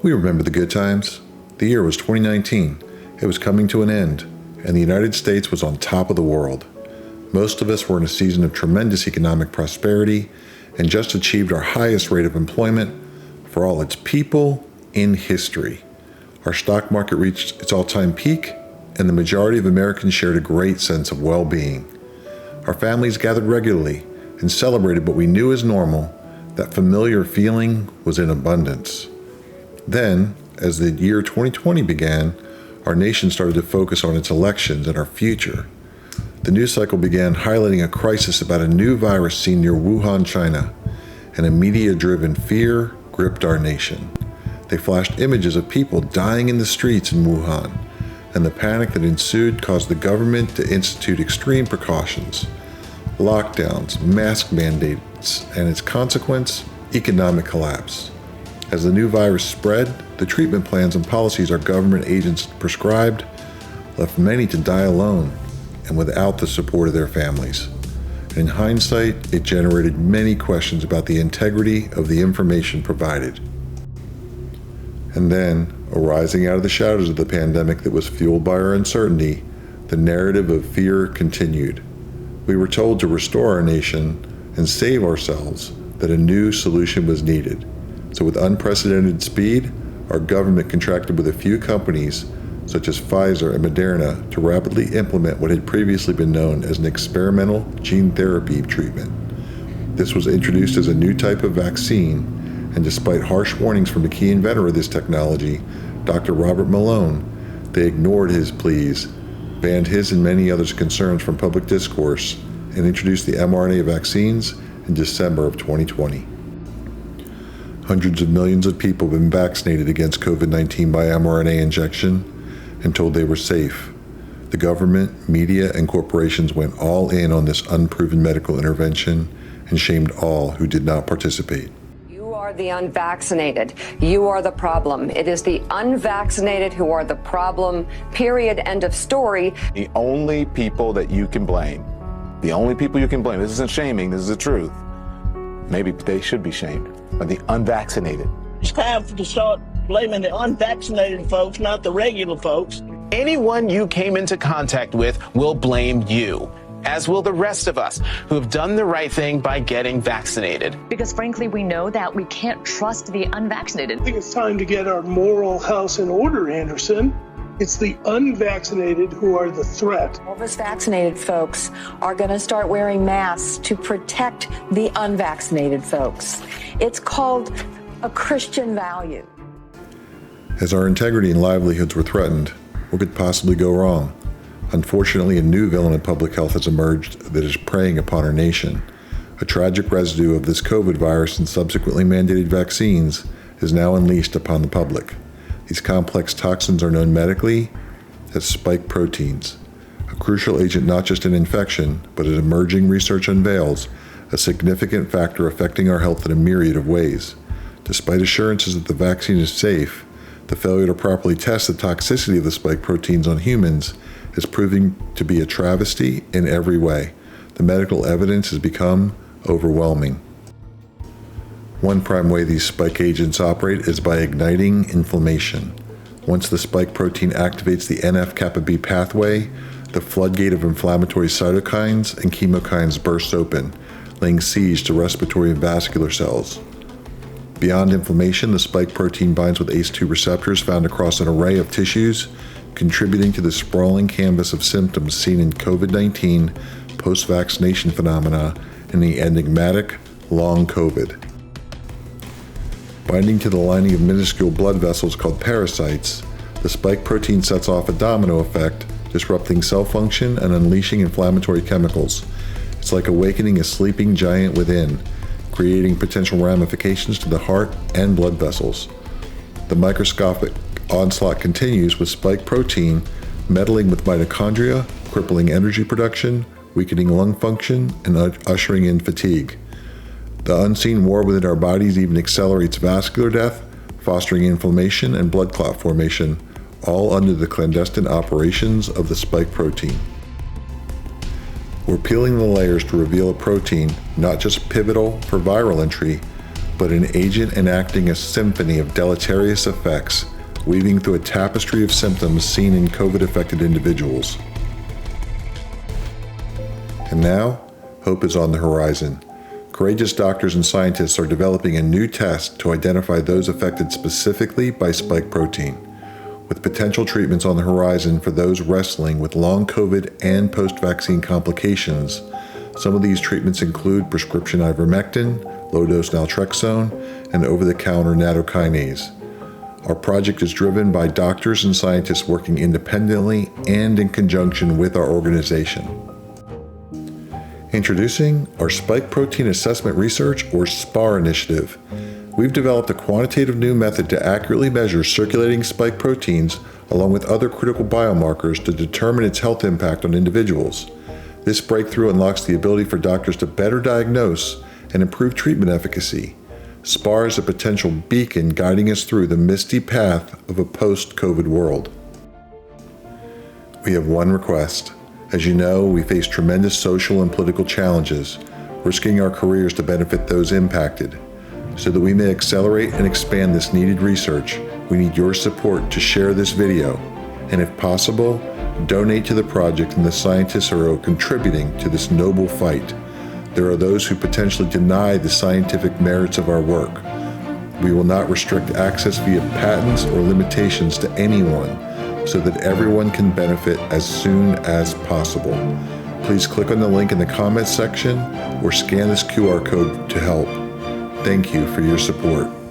We remember the good times. The year was 2019. It was coming to an end, and the United States was on top of the world. Most of us were in a season of tremendous economic prosperity and just achieved our highest rate of employment for all its people in history. Our stock market reached its all-time peak, and the majority of Americans shared a great sense of well-being. Our families gathered regularly and celebrated what we knew as normal. That familiar feeling was in abundance. Then, as the year 2020 began, our nation started to focus on its elections and our future. The news cycle began highlighting a crisis about a new virus seen near Wuhan, China, and a media-driven fear gripped our nation. They flashed images of people dying in the streets in Wuhan, and the panic that ensued caused the government to institute extreme precautions, lockdowns, mask mandates, and its consequence, economic collapse. As the new virus spread, the treatment plans and policies our government agents prescribed left many to die alone and without the support of their families. In hindsight, it generated many questions about the integrity of the information provided. And then, arising out of the shadows of the pandemic that was fueled by our uncertainty, the narrative of fear continued. We were told to restore our nation and save ourselves, that a new solution was needed. So with unprecedented speed, our government contracted with a few companies, such as Pfizer and Moderna, to rapidly implement what had previously been known as an experimental gene therapy treatment. This was introduced as a new type of vaccine, and despite harsh warnings from the key inventor of this technology, Dr. Robert Malone, they ignored his pleas, banned his and many others' concerns from public discourse, and introduced the mRNA vaccines in December of 2020. Hundreds of millions of people have been vaccinated against COVID-19 by mRNA injection and told they were safe. The government, media, and corporations went all in on this unproven medical intervention and shamed all who did not participate. You are the unvaccinated. You are the problem. It is the unvaccinated who are the problem, period, end of story. The only people that you can blame, this isn't shaming, this is the truth. Maybe they should be shamed, are the unvaccinated. It's time to start blaming the unvaccinated folks, not the regular folks. Anyone you came into contact with will blame you, as will the rest of us who have done the right thing by getting vaccinated. Because frankly, we know that we can't trust the unvaccinated. I think it's time to get our moral house in order, Anderson. It's the unvaccinated who are the threat. All of us vaccinated folks are going to start wearing masks to protect the unvaccinated folks. It's called a Christian value. As our integrity and livelihoods were threatened, what could possibly go wrong? Unfortunately, a new villain in public health has emerged that is preying upon our nation. A tragic residue of this COVID virus and subsequently mandated vaccines is now unleashed upon the public. These complex toxins are known medically as spike proteins, a crucial agent not just in infection, but as emerging research unveils, a significant factor affecting our health in a myriad of ways. Despite assurances that the vaccine is safe, the failure to properly test the toxicity of the spike proteins on humans is proving to be a travesty in every way. The medical evidence has become overwhelming. One prime way these spike agents operate is by igniting inflammation. Once the spike protein activates the F Kappa B pathway, the floodgate of inflammatory cytokines and chemokines bursts open, laying siege to respiratory and vascular cells. Beyond inflammation, the spike protein binds with ACE2 receptors found across an array of tissues, contributing to the sprawling canvas of symptoms seen in COVID-19 post-vaccination phenomena and the enigmatic long COVID. Binding to the lining of minuscule blood vessels called pericytes, the spike protein sets off a domino effect, disrupting cell function and unleashing inflammatory chemicals. It's like awakening a sleeping giant within, creating potential ramifications to the heart and blood vessels. The microscopic onslaught continues with spike protein meddling with mitochondria, crippling energy production, weakening lung function, and ushering in fatigue. The unseen war within our bodies even accelerates vascular death, fostering inflammation and blood clot formation, all under the clandestine operations of the spike protein. We're peeling the layers to reveal a protein not just pivotal for viral entry, but an agent enacting a symphony of deleterious effects, weaving through a tapestry of symptoms seen in COVID-affected individuals. And now, hope is on the horizon. Courageous doctors and scientists are developing a new test to identify those affected specifically by spike protein, with potential treatments on the horizon for those wrestling with long COVID and post-vaccine complications. Some of these treatments include prescription ivermectin, low-dose naltrexone, and over-the-counter nattokinase. Our project is driven by doctors and scientists working independently and in conjunction with our organization. Introducing our Spike Protein Assessment Research, or SPAR initiative. We've developed a quantitative new method to accurately measure circulating spike proteins along with other critical biomarkers to determine its health impact on individuals. This breakthrough unlocks the ability for doctors to better diagnose and improve treatment efficacy. SPAR is a potential beacon guiding us through the misty path of a post-COVID world. We have one request. As you know, we face tremendous social and political challenges, risking our careers to benefit those impacted. So that we may accelerate and expand this needed research, we need your support to share this video, and if possible, donate to the project and the scientists who are contributing to this noble fight. There are those who potentially deny the scientific merits of our work. We will not restrict access via patents or limitations to anyone, so that everyone can benefit as soon as possible. Please click on the link in the comments section or scan this QR code to help. Thank you for your support.